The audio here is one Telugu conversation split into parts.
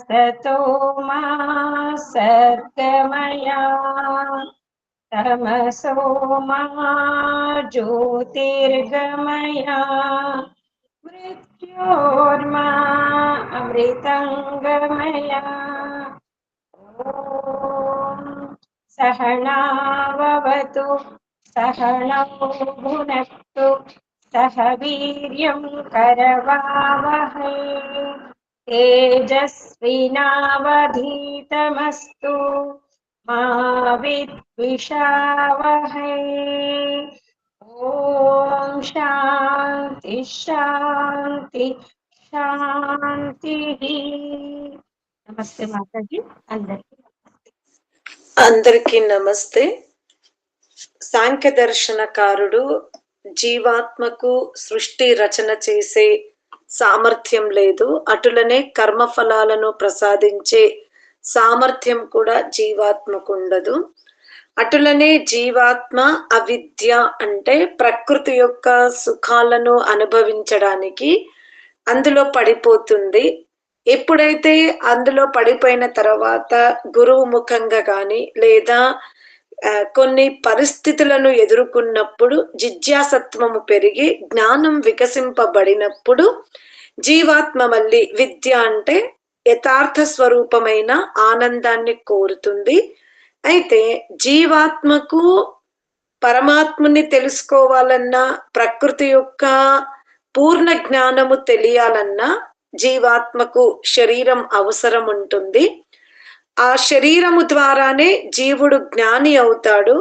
असतो मा सद्गमया तमसो मा ज्योतिर्गमया मृत्योर्मा अमृतंगमया। ॐ सहनाववतु सहनौ भुनक्तु सह वीर्यं करवावहै तेजस्विनावधीतमस्तु मा विद्विषावहै। ॐ शान्ति शान्ति शान्तिः। नमस्ते माताजी అందరికీ అందరికీ నమస్తే. సాంఖ్య దర్శనకారుడు జీవాత్మకు సృష్టి రచన చేసే సామర్థ్యం లేదు, అటులనే కర్మఫలాలను ప్రసాదించే సామర్థ్యం కూడా జీవాత్మకు ఉండదు. అటులనే జీవాత్మ అవిద్య అంటే ప్రకృతి యొక్క సుఖాలను అనుభవించడానికి అందులో పడిపోతుంది. ఎప్పుడైతే అందులో పడిపోయిన తర్వాత గురువు ముఖంగా కానీ లేదా కొన్ని పరిస్థితులను ఎదుర్కొన్నప్పుడు జిజ్ఞాసత్వము పెరిగి జ్ఞానం వికసింపబడినప్పుడు జీవాత్మ మళ్ళీ విద్య అంటే యథార్థ స్వరూపమైన ఆనందాన్ని కోరుతుంది. అయితే జీవాత్మకు పరమాత్మని తెలుసుకోవాలన్నా, ప్రకృతి యొక్క పూర్ణ జ్ఞానము తెలియాలన్నా జీవాత్మకు శరీరం అవసరం ఉంటుంది. ఆ శరీరము ద్వారానే జీవుడు జ్ఞాని అవుతాడు.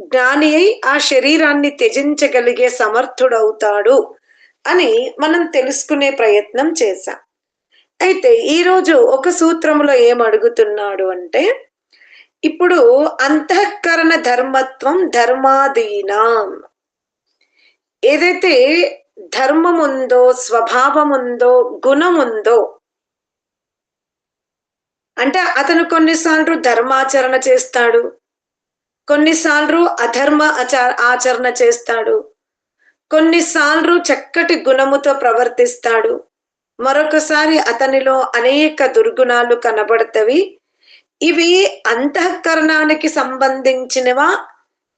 జ్ఞాని అయి ఆ శరీరాన్ని త్యజించగలిగే సమర్థుడవుతాడు అని మనం తెలుసుకునే ప్రయత్నం చేశాం. అయితే ఈరోజు ఒక సూత్రములో ఏం అడుగుతున్నాడు అంటే, ఇప్పుడు అంతఃకరణ ధర్మత్వం ధర్మాదీనాం, ఏదైతే ధర్మం ఉందో, స్వభావం ఉందో, గుణం ఉందో, అంటే అతను కొన్నిసార్లు ధర్మాచరణ చేస్తాడు, కొన్నిసార్లు అధర్మ ఆచరణ చేస్తాడు, కొన్నిసార్లు చక్కటి గుణముతో ప్రవర్తిస్తాడు, మరొకసారి అతనిలో అనేక దుర్గుణాలు కనబడతవి. ఇవి అంతఃకరణానికి సంబంధించినవా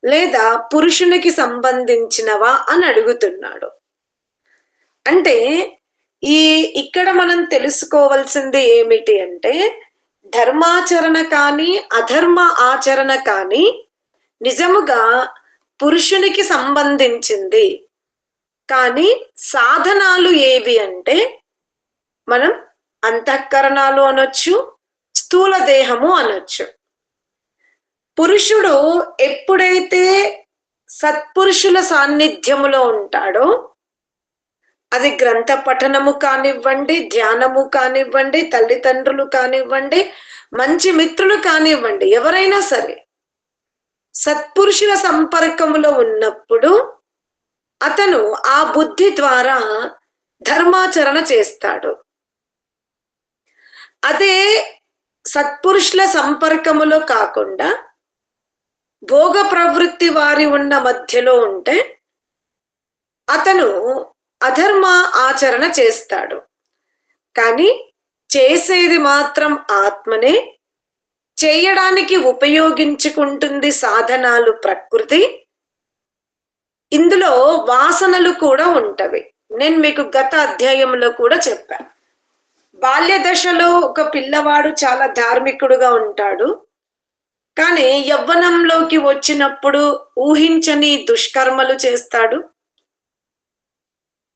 లేదా పురుషునికి సంబంధించినవా అని అడుగుతున్నాడు. అంటే ఇక్కడ మనం తెలుసుకోవాల్సింది ఏమిటి అంటే, ధర్మాచరణ కానీ అధర్మ ఆచరణ కానీ నిజముగా పురుషునికి సంబంధించింది. కానీ సాధనాలు ఏవి అంటే మనం అంతఃకరణాలు అనొచ్చు, స్థూల దేహము అనొచ్చు. పురుషుడు ఎప్పుడైతే సత్పురుషుల సాన్నిధ్యములో ఉంటాడో, అది గ్రంథ పఠనము కానివ్వండి, ధ్యానము కానివ్వండి, తల్లిదండ్రులు కానివ్వండి, మంచి మిత్రులు కానివ్వండి, ఎవరైనా సరే సత్పురుషుల సంపర్కములో ఉన్నప్పుడు అతను ఆ బుద్ధి ద్వారా ధర్మాచరణ చేస్తాడు. అదే సత్పురుషుల సంపర్కములో కాకుండా భోగ ప్రవృత్తి వారి ఉన్న మధ్యలో ఉంటే అతను అధర్మ ఆచరణ చేస్తాడు. కానీ చేసేది మాత్రం ఆత్మనే, చేయడానికి ఉపయోగించుకుంటుంది సాధనాలు ప్రకృతి. ఇందులో వాసనలు కూడా ఉంటవి. నేను మీకు గత అధ్యాయంలో కూడా చెప్పాను. బాల్య దశలో ఒక పిల్లవాడు చాలా ధార్మికుడుగా ఉంటాడు, కానీ యవ్వనంలోకి వచ్చినప్పుడు ఊహించని దుష్కర్మలు చేస్తాడు.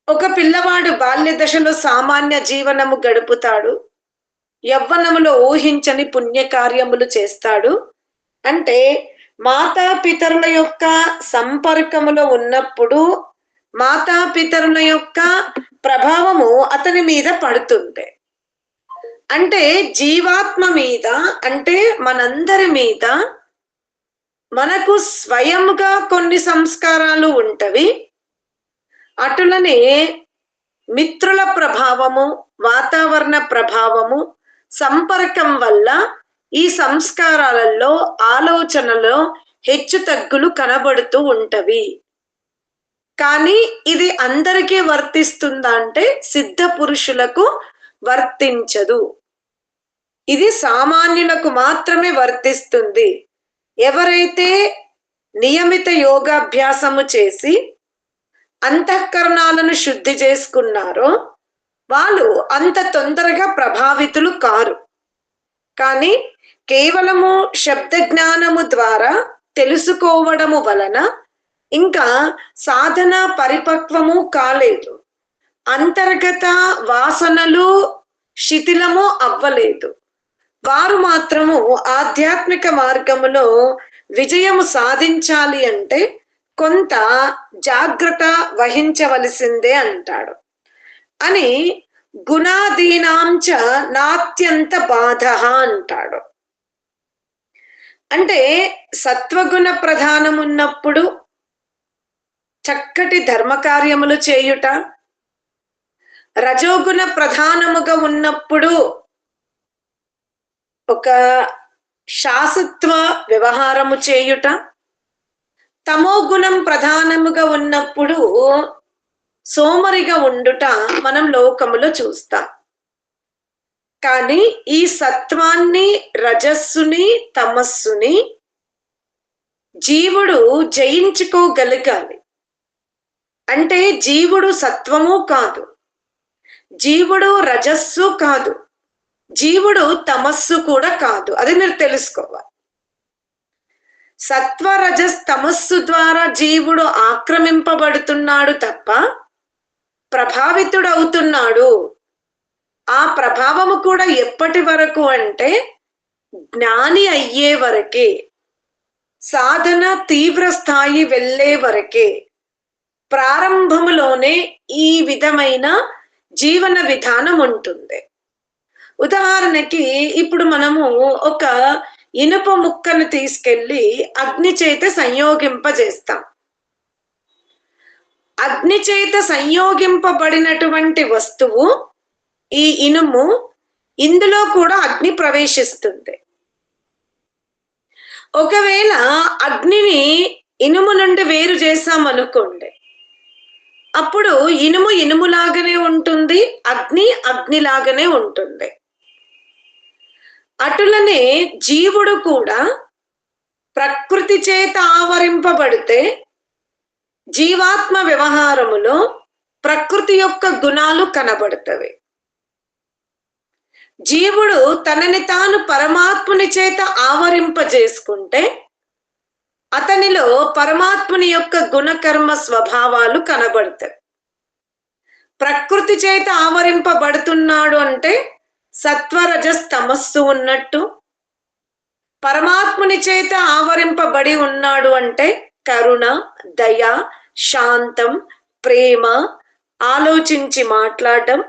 ఒక పిల్లవాడు బాల్య దశలో సామాన్య జీవనము గడుపుతాడు, యవ్వనములో ఊహించని పుణ్యకార్యములు చేస్తాడు. అంటే మాతాపితరుల యొక్క సంపర్కములో ఉన్నప్పుడు మాతాపితరుల యొక్క ప్రభావము అతని మీద పడుతుంది. అంటే జీవాత్మ మీద, అంటే మనందరి మీద మనకు స్వయంగా కొన్ని సంస్కారాలు ఉంటవి. అటులనే మిత్రుల ప్రభావము, వాతావరణ ప్రభావము, సంపర్కం వల్ల ఈ సంస్కారాలలో, ఆలోచనలో హెచ్చు తగ్గులు కనబడుతూ ఉంటవి. కానీ ఇది అందరికీ వర్తిస్తుందా అంటే సిద్ధ పురుషులకు వర్తించదు. ఇది సామాన్యులకు మాత్రమే వర్తిస్తుంది. ఎవరైతే నియమిత యోగాభ్యాసము చేసి అంతఃకరణాలను శుద్ధి చేసుకున్నారో వాళ్ళు అంత తొందరగా ప్రభావితులు కారు. కానీ కేవలము శబ్ద జ్ఞానము ద్వారా తెలుసుకోవడము వలన ఇంకా సాధన పరిపక్వము కాలేదు, అంతర్గత వాసనలు శిథిలము అవ్వలేదు. వారు మాత్రము ఆధ్యాత్మిక మార్గములో విజయము సాధించాలి అంటే కొంత జాగ్రత్త వహించవలసిందే అంటాడు. అని గుణాదీనాంచ నాత్యంత బాధ అంటాడు. అంటే సత్వగుణ ప్రధానమున్నప్పుడు చక్కటి ధర్మకార్యములు చేయుట, రజోగుణ ప్రధానముగా ఉన్నప్పుడు ఒక శాసత్వ వ్యవహారము చేయుట, తమో గుణం ప్రధానముగా ఉన్నప్పుడు సోమరిగా ఉండుట మనం లోకములో చూస్తాం. కానీ ఈ సత్వాన్ని, రజస్సుని, తమస్సుని జీవుడు జయించుకోగలగాలి. అంటే జీవుడు సత్వము కాదు, జీవుడు రజస్సు కాదు, జీవుడు తమస్సు కూడా కాదు. అది మీరు తెలుసుకోవాలి. సత్వ రజస్ తమస్సు ద్వారా జీవుడు ఆక్రమింపబడుతున్నాడు తప్ప ప్రభావితుడవుతున్నాడు. ఆ ప్రభావము కూడా ఎప్పటి వరకు అంటే జ్ఞాని అయ్యే వరకే, సాధన తీవ్ర స్థాయి వెళ్ళే వరకే. ప్రారంభములోనే ఈ విధమైన జీవన విధానం ఉంటుంది. ఉదాహరణకి ఇప్పుడు మనము ఒక ఇనుప ముక్కను తీసుకెళ్లి అగ్ని చేత సంయోగింపజేస్తాం. అగ్ని చేత సంయోగింపబడినటువంటి వస్తువు ఈ ఇనుము, ఇందులో కూడా అగ్ని ప్రవేశిస్తుంది. ఒకవేళ అగ్నిని ఇనుము నుండి వేరు చేసాం అనుకోండి, అప్పుడు ఇనుము ఇనుములాగానే ఉంటుంది, అగ్ని అగ్నిలాగానే ఉంటుంది. అటులనే జీవుడు కూడా ప్రకృతి చేత ఆవరింపబడితే జీవాత్మ వ్యవహారములో ప్రకృతి యొక్క గుణాలు కనబడతవి. జీవుడు తనని తాను పరమాత్ముని చేత ఆవరింపజేసుకుంటే అతనిలో పరమాత్ముని యొక్క గుణకర్మ స్వభావాలు కనబడతాయి. ప్రకృతి చేత ఆవరింపబడుతున్నాడు అంటే సత్వరజస్ తమస్సు ఉన్నట్టు, పరమాత్ముని చేత ఆవరింపబడి ఉన్నాడు అంటే కరుణ, దయ, శాంతం, ప్రేమ, ఆలోచించి మాట్లాడడం,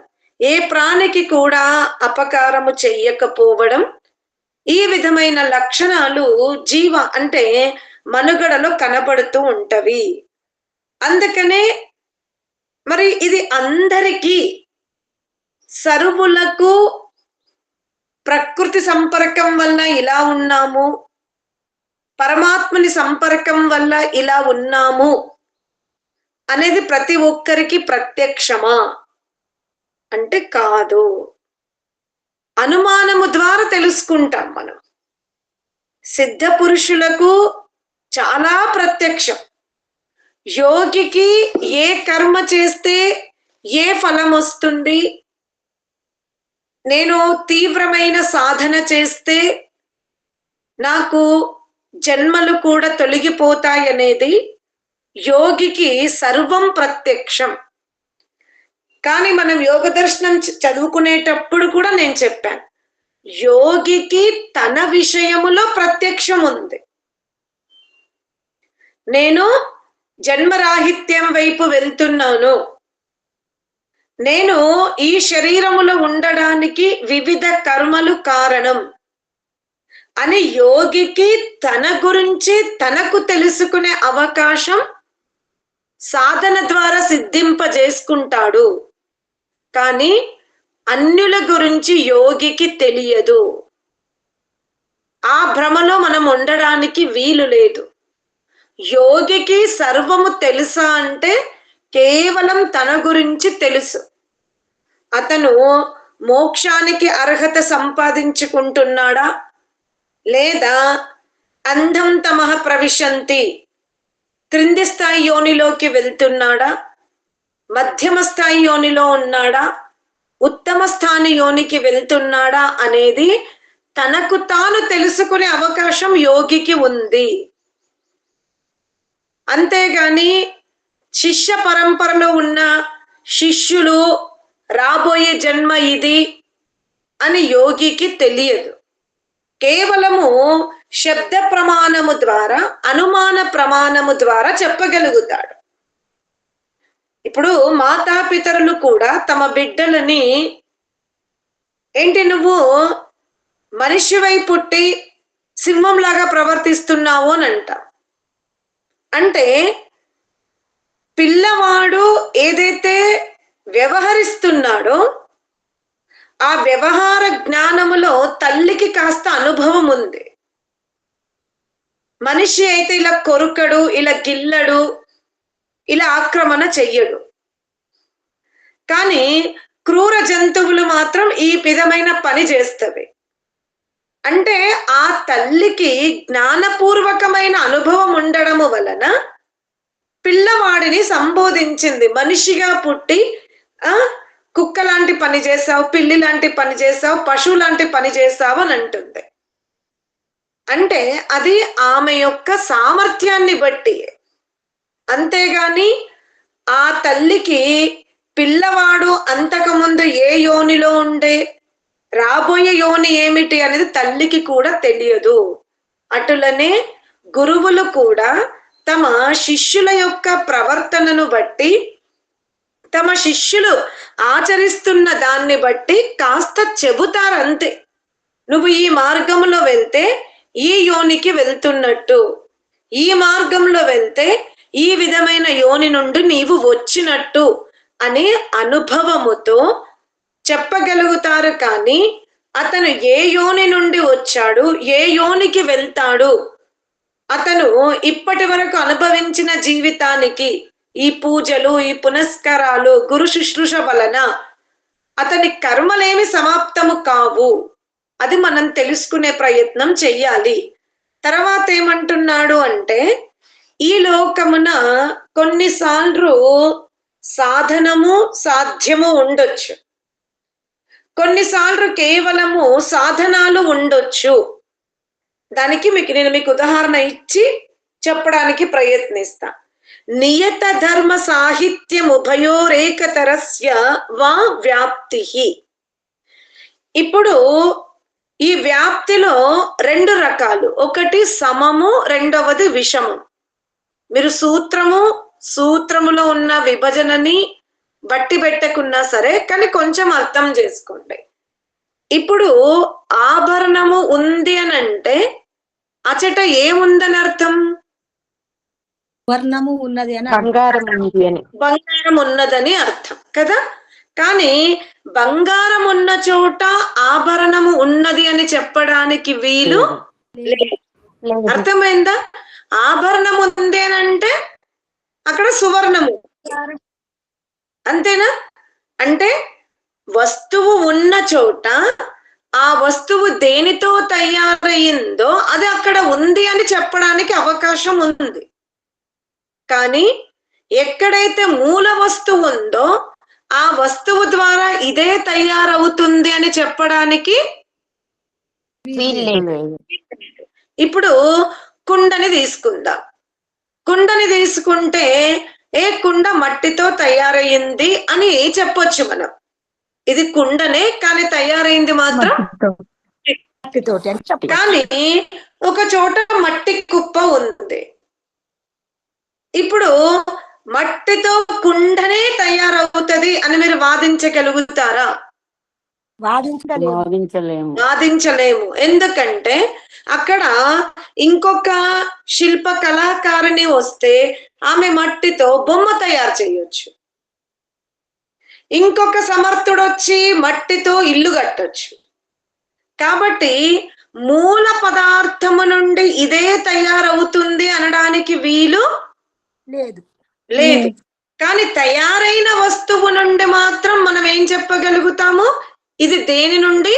ఏ ప్రాణికి కూడా అపకారము చెయ్యకపోవడం, ఈ విధమైన లక్షణాలు జీవ అంటే మనుగడలో కనబడుతూ ఉంటవి. అందుకనే మరి ఇది అందరికీ, సర్వులకు ప్రకృతి సంపర్కం వల్ల ఇలా ఉన్నాము, పరమాత్మని సంపర్కం వల్ల ఇలా ఉన్నాము అనేది ప్రతి ఒక్కరికి ప్రత్యక్షమా అంటే కాదు. అనుమానము ద్వారా తెలుసుకుంటాం మనం. సిద్ధ పురుషులకు చాలా ప్రత్యక్షం. యోగికి ఏ కర్మ చేస్తే ఏ ఫలం వస్తుంది, నేను తీవ్రమైన సాధన చేస్తే నాకు జన్మలు కూడా తొలగిపోతాయనేది యోగికి సర్వం ప్రత్యక్షం. కానీ మనం యోగ దర్శనం చదువుకునేటప్పుడు కూడా నేను చెప్పాను, యోగికి తన విషయములో ప్రత్యక్షం ఉంది. నేను జన్మరాహిత్యం వైపు వెళ్తున్నాను, నేను ఈ శరీరములో ఉండడానికి వివిధ కర్మలు కారణం అని యోగికి తన గురించి తనకు తెలుసుకునే అవకాశం సాధన ద్వారా సిద్ధింపజేసుకుంటాడు. కానీ అన్యుల గురించి యోగికి తెలియదు. ఆ భ్రమలో మనం ఉండడానికి వీలు లేదు. యోగికి సర్వము తెలుసా అంటే కేవలం తన గురించి తెలుసు. అతను మోక్షానికి అర్హత సంపాదించుకుంటున్నాడా, లేదా అంధం తమః ప్రవిశంతి క్రింది స్థాయి యోనిలోకి వెళ్తున్నాడా, మధ్యమ స్థాయి యోనిలో ఉన్నాడా, ఉత్తమ స్థాయి యోనికి వెళ్తున్నాడా అనేది తనకు తాను తెలుసుకునే అవకాశం యోగికి ఉంది. అంతేగాని శిష్య పరంపరలో ఉన్న శిష్యులు రాబోయే జన్మ ఇది అని యోగికి తెలియదు. కేవలము శబ్ద ప్రమాణము ద్వారా, అనుమాన ప్రమాణము ద్వారా చెప్పగలుగుతాడు. ఇప్పుడు మాతాపితరులు కూడా తమ బిడ్డలని ఏంటి నువ్వు మనిషివై పుట్టి సింహంలాగా ప్రవర్తిస్తున్నావు అని అంట. అంటే పిల్లవాడు ఏదైతే వ్యవహరిస్తున్నాడో ఆ వ్యవహార జ్ఞానములో తల్లికి కాస్త అనుభవం ఉంది. మనిషి అయితే ఇలా కొరుకడు, ఇలా గిల్లడు, ఇలా ఆక్రమణ చెయ్యడు. కానీ క్రూర జంతువులు మాత్రం ఈ విధమైన పని చేస్తవి. అంటే ఆ తల్లికి జ్ఞానపూర్వకమైన అనుభవం ఉండడము వలన పిల్లవాడిని సంబోధించింది. మనిషిగా పుట్టి కుక్క లాంటి పని చేసావు, పిల్లి లాంటి పని చేసావు, పశువు లాంటి పని చేసావు అని అంటుంది. అంటే అది ఆమె యొక్క సామర్థ్యాన్ని బట్టి. అంతేగాని ఆ తల్లికి పిల్లవాడు అంతకుముందు ఏ యోనిలో ఉండే, రాబోయే యోని ఏమిటి అనేది తల్లికి కూడా తెలియదు. అటులనే గురువులు కూడా తమ శిష్యుల యొక్క ప్రవర్తనను బట్టి, తమ శిష్యులు ఆచరిస్తున్న దాన్ని బట్టి కాస్త చెబుతారు అంతే. నువ్వు ఈ మార్గంలో వెళ్తే ఈ యోనికి వెళ్తున్నట్టు, ఈ మార్గంలో వెళ్తే ఈ విధమైన యోని నుండి నీవు వచ్చినట్టు అనే అనుభవముతో చెప్పగలుగుతారు. కానీ అతను ఏ యోని నుండి వచ్చాడు, ఏ యోనికి వెళ్తాడు, అతను ఇప్పటి వరకు అనుభవించిన జీవితానికి ఈ పూజలు, ఈ పునస్కారాలు, గురు శుశ్రూష వలన అతని కర్మలేమి సమాప్తము కావు. అది మనం తెలుసుకునే ప్రయత్నం చెయ్యాలి. తర్వాత ఏమంటున్నాడు అంటే, ఈ లోకమున కొన్నిసార్లు సాధనము సాధ్యము ఉండొచ్చు, కొన్నిసార్లు కేవలము సాధనాలు ఉండొచ్చు. దానికి నేను మీకు ఉదాహరణ ఇచ్చి చెప్పడానికి ప్రయత్నిస్తా. నియత ధర్మ సాహిత్యం ఉభయోరేకతరస్య వా వ్యాప్తి. ఇప్పుడు ఈ వ్యాప్తిలో రెండు రకాలు, ఒకటి సమము, రెండవది విషము. మీరు సూత్రములో ఉన్న విభజనని బట్టి పెట్టకున్నా సరే, కానీ కొంచెం అర్థం చేసుకోండి. ఇప్పుడు ఆభరణము ఉంది అని అంటే అచట ఏముందని అర్థం? వర్ణము ఉన్నది అని, బంగారం ఉంది అని, బంగారం ఉన్నదని అర్థం కదా. కానీ బంగారం ఉన్న చోట ఆభరణము ఉన్నది అని చెప్పడానికి వీలు లేదు. అర్థమైందా? ఆభరణం ఉంది అని అంటే అక్కడ సువర్ణము, అంతేనా? అంటే వస్తువు ఉన్న చోట ఆ వస్తువు దేనితో తయారయ్యిందో అది అక్కడ ఉంది అని చెప్పడానికి అవకాశం ఉంది. కానీ ఎక్కడైతే మూల వస్తువు ఉందో ఆ వస్తువు ద్వారా ఇదే తయారవుతుంది అని చెప్పడానికి ఇప్పుడు కుండని తీసుకుందాం. కుండని తీసుకుంటే కుండ మట్టితో తయారయ్యింది అని చెప్పొచ్చు మనం. ఇది కుండనే, కానీ తయారైంది మాత్రం కానీ ఒక చోట మట్టి కుప్ప ఉంది. ఇప్పుడు మట్టితో కుండనే తయారవుతుంది అని మీరు వాదించగలుగుతారా? వాదించలేము. ఎందుకంటే అక్కడ ఇంకొక శిల్ప కళాకారిణి వస్తే ఆమె మట్టితో బొమ్మ తయారు చేయొచ్చు, ఇంకొక సమర్థుడు వచ్చి మట్టితో ఇల్లు కట్టొచ్చు. కాబట్టి మూల పదార్థము నుండి ఇదే తయారవుతుంది అనడానికి వీలు లేదు. కానీ తయారైన వస్తువు నుండి మాత్రం మనం ఏం చెప్పగలుగుతాము? ఇది దేని నుండి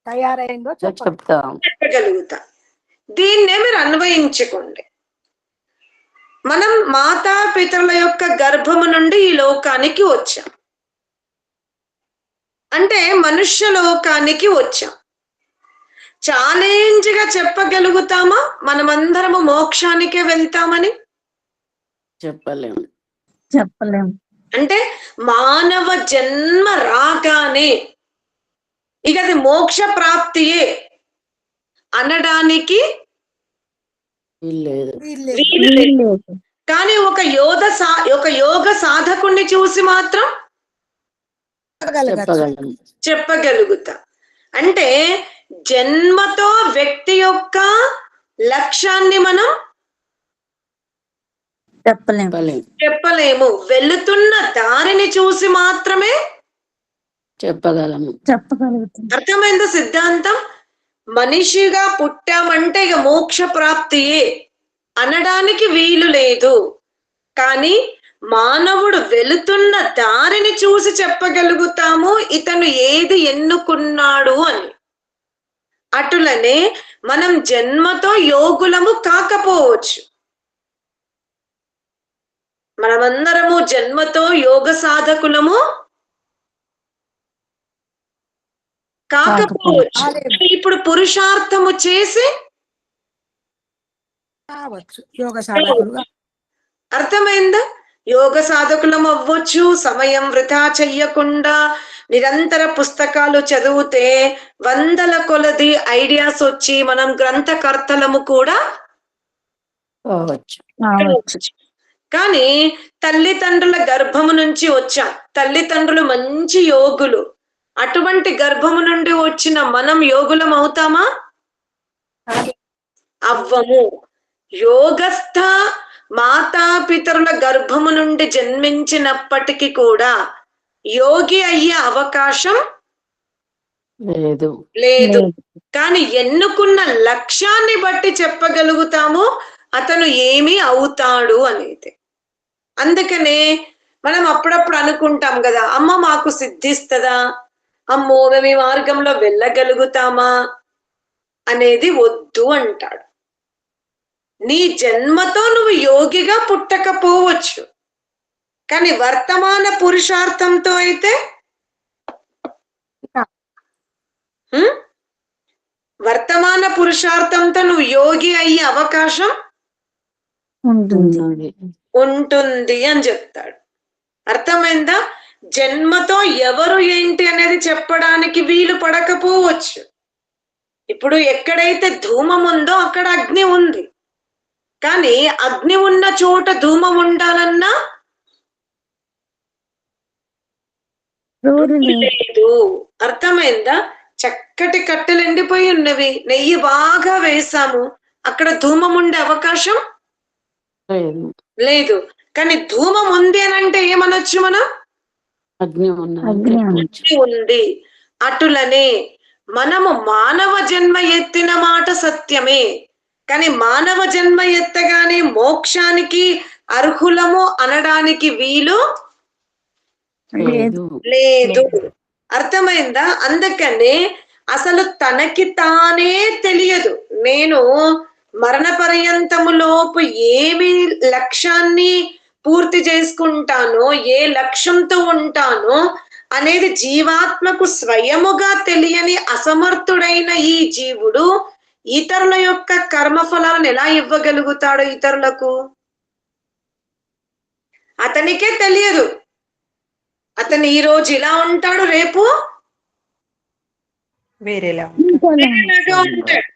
తయారైందో చెప్తాం. చెప్పగలుగుతా. దీన్నే మీరు అన్వయించుకోండి. మనం మాతాపితరుల యొక్క గర్భము నుండి ఈ లోకానికి వచ్చాం, అంటే మనుష్య లోకానికి వచ్చాం. ఛాలెంజ్ గా చెప్పగలుగుతామా మనమందరము మోక్షానికే వెళ్తామని? చెప్పలేము. అంటే మానవ జన్మ రాగానే ఇక అది మోక్ష ప్రాప్తియే అనడానికి లేదు. వీలు లేదు. కానీ ఒక యోగ సాధకుణ్ణి చూసి మాత్రం చెప్పగలుగుతా. అంటే జన్మతో వ్యక్తి యొక్క లక్ష్యాన్ని మనం చెప్పలేము. వెళుతున్న దారిని చూసి మాత్రమే చెప్పగలము. అర్థమైంది సిద్ధాంతం? మనిషిగా పుట్టామంటే ఇక మోక్ష ప్రాప్తియే అనడానికి వీలు లేదు. కానీ మానవుడు వెళుతున్న దారిని చూసి చెప్పగలుగుతాము ఇతను ఏది ఎన్నుకున్నాడు అని. అటులనే మనం జన్మతో యోగులము కాకపోవచ్చు. మనమందరము జన్మతో యోగ సాధకులము కాకపోవచ్చు. ఇప్పుడు పురుషార్థము చేసి అర్థమైందా? యోగ సాధకులం అవ్వచ్చు. సమయం వృధా చెయ్యకుండా నిరంతర పుస్తకాలు చదివితే వందల కొలది ఐడియాస్ వచ్చి మనం గ్రంథకర్తలము కూడా అవ్వచ్చు. కానీ తల్లిదండ్రుల గర్భము నుంచి వచ్చాం. తల్లిదండ్రులు మంచి యోగులు. అటువంటి గర్భము నుండి వచ్చిన మనం యోగులం అవుతామా? అవ్వము. యోగస్థ మాతాపితరుల గర్భము నుండి జన్మించినప్పటికీ కూడా యోగి అయ్యే అవకాశం లేదు. కానీ ఎన్నుకున్న లక్ష్యాన్ని బట్టి చెప్పగలుగుతాము అతను ఏమి అవుతాడు అనేది. అందుకనే మనం అప్పుడప్పుడు అనుకుంటాం కదా, అమ్మ మాకు సిద్ధిస్తుందా, అమ్మో మేము ఈ మార్గంలో వెళ్ళగలుగుతామా అనేది వద్దు అంటాడు. నీ జన్మతో నువ్వు యోగిగా పుట్టకపోవచ్చు, కానీ వర్తమాన పురుషార్థంతో అయితే వర్తమాన పురుషార్థంతో నువ్వు యోగి అయ్యే అవకాశం ఉంటుంది అని చెప్తాడు. అర్థమైందా? జన్మతో ఎవరు ఏంటి అనేది చెప్పడానికి వీలు పడకపోవచ్చు. ఇప్పుడు ఎక్కడైతే ధూమం ఉందో అక్కడ అగ్ని ఉంది, కానీ అగ్ని ఉన్న చోట ధూమం ఉండాలన్నా లేదు. అర్థమైందా? చక్కటి కట్టెలు ఎండిపోయి ఉన్నవి, నెయ్యి బాగా వేసాము, అక్కడ ధూమం ఉండే అవకాశం లేదు. కానీ ధూమం ఉంది అని అంటే ఏమనొచ్చు మనం? అగ్ని ఉంది. అటులనే మనము మానవ జన్మ ఎత్తిన మాట సత్యమే, కానీ మానవ జన్మ ఎత్తగానే మోక్షానికి అర్హులము అనడానికి వీలు లేదు. అర్థమైందా? అందుకనే అసలు తనకి తానే తెలియదు. నేను మరణ పర్యంతములోపు ఏమి లక్ష్యాన్ని పూర్తి చేసుకుంటానో, ఏ లక్ష్యంతో ఉంటానో అనేది జీవాత్మకు స్వయముగా తెలియని అసమర్థుడైన ఈ జీవుడు ఇతరుల యొక్క కర్మఫలాలను ఎలా ఇవ్వగలుగుతాడు? ఇతరులకు అతనికే తెలియదు. అతను ఈ రోజు ఇలా ఉంటాడు, రేపు వేరేలాగా ఉంటాడు.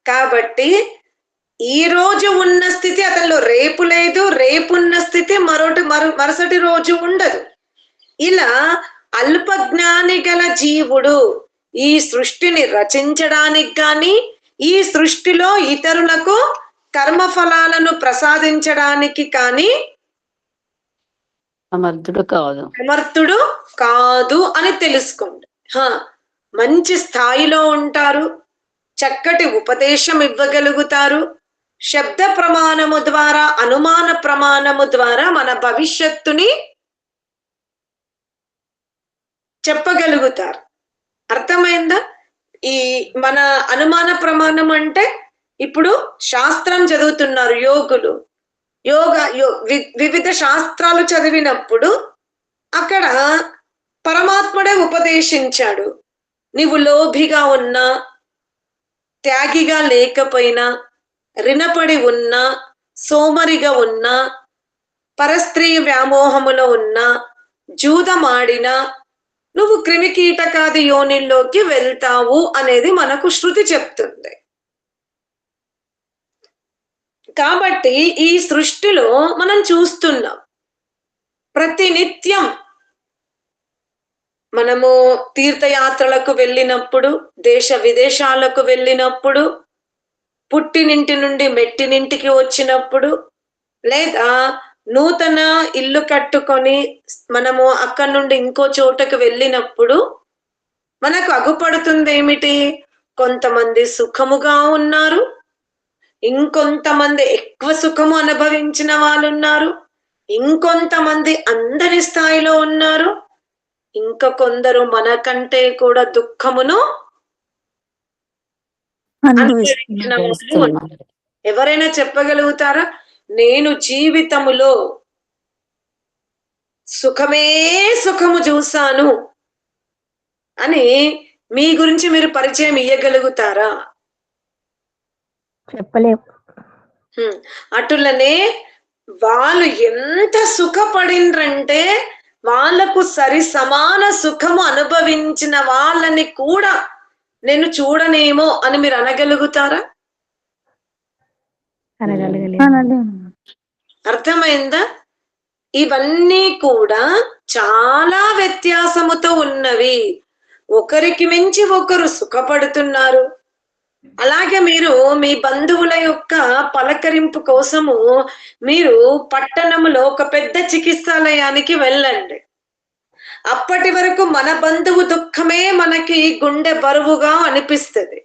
కాబట్టి ఈ రోజు ఉన్న స్థితి అతనిలో రేపు లేదు, రేపు ఉన్న స్థితి మరుసటి రోజు ఉండదు. ఇలా అల్పజ్ఞాని గల జీవుడు ఈ సృష్టిని రచించడానికి కానీ, ఈ సృష్టిలో ఇతరులకు కర్మఫలాలను ప్రసాదించడానికి కానీ సమర్థుడు కాదు అని తెలుసుకోండి. మంచి స్థాయిలో ఉంటారు, చక్కటి ఉపదేశం ఇవ్వగలుగుతారు, శబ్ద ప్రమాణము ద్వారా, అనుమాన ప్రమాణము ద్వారా మన భవిష్యత్తుని చెప్పగలుగుతారు. అర్థమైందా? ఈ మన అనుమాన ప్రమాణం అంటే ఇప్పుడు శాస్త్రం చదువుతున్నారు యోగులు, వివిధ శాస్త్రాలు చదివినప్పుడు అక్కడ పరమాత్ముడే ఉపదేశించాడు. నీవు లోభిగా ఉన్నా, త్యాగిగా లేకపోయినా, రుణపడి ఉన్నా, సోమరిగా ఉన్నా, పరస్త్రీ వ్యామోహములో ఉన్నా, జూదమాడినా నువ్వు క్రిమికీటకాది యోనిల్లోకి వెళ్తావు అనేది మనకు శృతి చెప్తుంది. కాబట్టి ఈ సృష్టిలో మనం చూస్తున్నాం ప్రతినిత్యం మనము తీర్థయాత్రలకు వెళ్ళినప్పుడు, దేశ విదేశాలకు వెళ్ళినప్పుడు, పుట్టినింటి నుండి మెట్టినింటికి వచ్చినప్పుడు, లేదా నూతన ఇల్లు కట్టుకొని మనము అక్కడి నుండి ఇంకో చోటకు వెళ్ళినప్పుడు మనకు అగుపడుతుంది ఏమిటి? కొంతమంది సుఖముగా ఉన్నారు, ఇంకొంతమంది ఎక్కువ సుఖము అనుభవించిన వాళ్ళు ఉన్నారు, ఇంకొంతమంది అందరి స్థాయిలో ఉన్నారు, ఇంకా కొందరు మనకంటే కూడా దుఃఖమును అనుభవించిన వాళ్ళు ఉన్నారు. ఎవరైనా చెప్పగలుగుతారా నేను జీవితములో సుఖమే సుఖము చూశాను అని మీ గురించి మీరు పరిచయం ఇయ్యగలుగుతారా? చెప్పలేము. అటులనే వాళ్ళు ఎంత సుఖపడిండ్రంటే వాళ్లకు సరి సమాన సుఖము అనుభవించిన వాళ్ళని కూడా నేను చూడనేమో అని మీరు అనగలుగుతారా? అర్థమైందా? ఇవన్నీ కూడా చాలా వ్యత్యాసముతో ఉన్నవి. ఒకరికి మించి ఒకరు సుఖపడుతున్నారు. అలాగే మీరు మీ బంధువుల యొక్క పలకరింపు కోసము మీరు పట్టణంలో ఒక పెద్ద చికిత్సాలయానికి వెళ్ళండి. అప్పటి వరకు మన బంధువు దుఃఖమే మనకి గుండె బరువుగా అనిపిస్తుంది.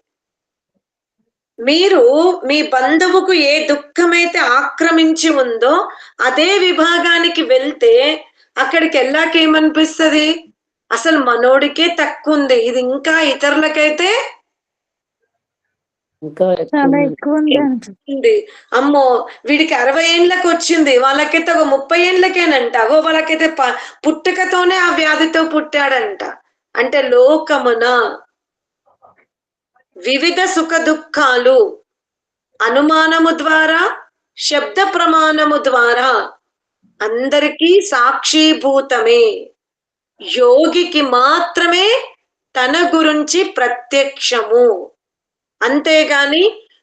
మీరు మీ బంధువుకు ఏ దుఃఖమైతే ఆక్రమించి ఉందో అదే విభాగానికి వెళ్తే అక్కడికి వెళ్ళాక ఏమనిపిస్తుంది? అసలు మనోడికే తక్కువ ఉంది, ఇది ఇంకా ఇతరులకైతే చాలా ఎక్కువ ఉంది. అమ్మో వీడికి 60 ఏళ్ళకి వచ్చింది, వాళ్ళకైతే ఒక 30 ఏళ్ళకేనంట, అగో వాళ్ళకైతే పుట్టుకతోనే ఆ వ్యాధితో పుట్టాడంట. అంటే లోకమున వివిధ సుఖ దుఃఖాలు అనుమానము ద్వారా, శబ్ద ప్రమాణము ద్వారా అందరికీ సాక్షీభూతమే. యోగికి మాత్రమే తన గురించి ప్రత్యక్షము. అంతేగాని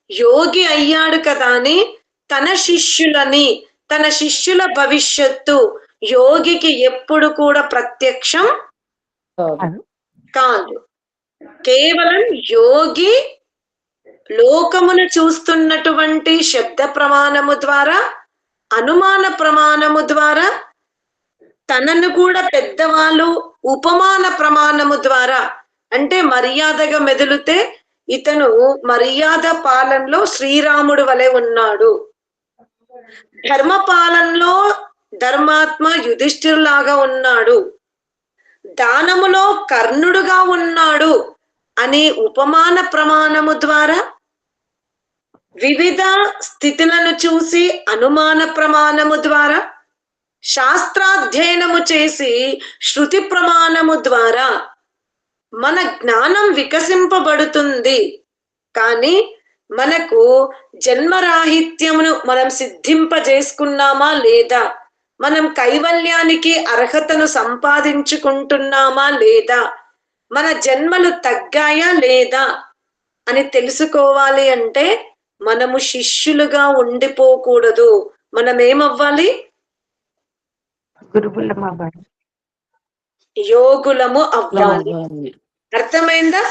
యోగి అయ్యాడు కదా అని తన శిష్యులని, తన శిష్యుల భవిష్యత్తు యోగికి ఎప్పుడు కూడా ప్రత్యక్షం కాదు. కేవలం యోగి లోకమును చూస్తున్నటువంటి శబ్ద ప్రమాణము ద్వారా, అనుమాన ప్రమాణము ద్వారా, తనను కూడా పెద్దవాళ్ళు ఉపమాన ప్రమాణము ద్వారా, అంటే మర్యాదగా మెదిలితే ఇతను మర్యాద పాలనలో శ్రీరాముడు వలె ఉన్నాడు, ధర్మ పాలనలో ధర్మాత్మ యుధిష్ఠిరులాగా ఉన్నాడు, దానములో కర్ణుడుగా ఉన్నాడు అని ఉపమాన ప్రమాణము ద్వారా, వివిధ స్థితులను చూసి అనుమాన ప్రమాణము ద్వారా, శాస్త్రాధ్యయనము చేసి శృతి ప్రమాణము ద్వారా మన జ్ఞానం వికసింపబడుతుంది. కానీ మనకు జన్మరాహిత్యమును మనం సిద్ధింపజేసుకున్నామా లేదా, మనం కైవల్యానికి అర్హతను సంపాదించుకుంటున్నామా లేదా, మన జన్మలు తగ్గాయా లేదా అని తెలుసుకోవాలి అంటే మనము శిష్యులుగా ఉండిపోకూడదు. మనం ఏమవ్వాలి? యోగులము అవ్వాలి. అర్థమైందా?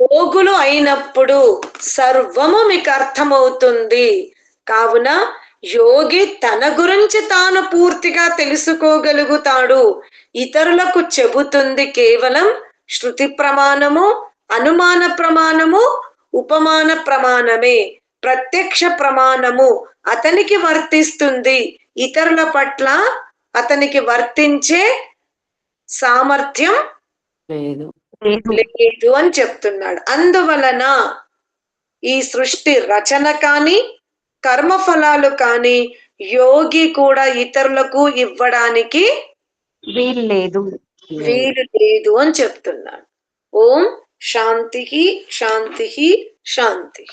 యోగులు అయినప్పుడు సర్వము మీకు అర్థమవుతుంది. కావున యోగి తన గురించి తాను పూర్తిగా తెలుసుకోగలుగుతాడు. ఇతరులకు చెబుతుంది కేవలం శృతి ప్రమాణము, అనుమాన ప్రమాణము, ఉపమాన ప్రమాణమే. ప్రత్యక్ష ప్రమాణము అతనికి వర్తిస్తుంది, ఇతరుల పట్ల అతనికి వర్తించే సామర్థ్యం లేదు అని చెప్తున్నాడు. అందువలన ఈ సృష్టి రచన కానీ కర్మఫలాలు కానీ యోగి కూడా ఇతరులకు ఇవ్వడానికి వీలు లేదు. వీలు లేదు అని చెప్తున్నాడు. ఓం శాంతి శాంతి శాంతి.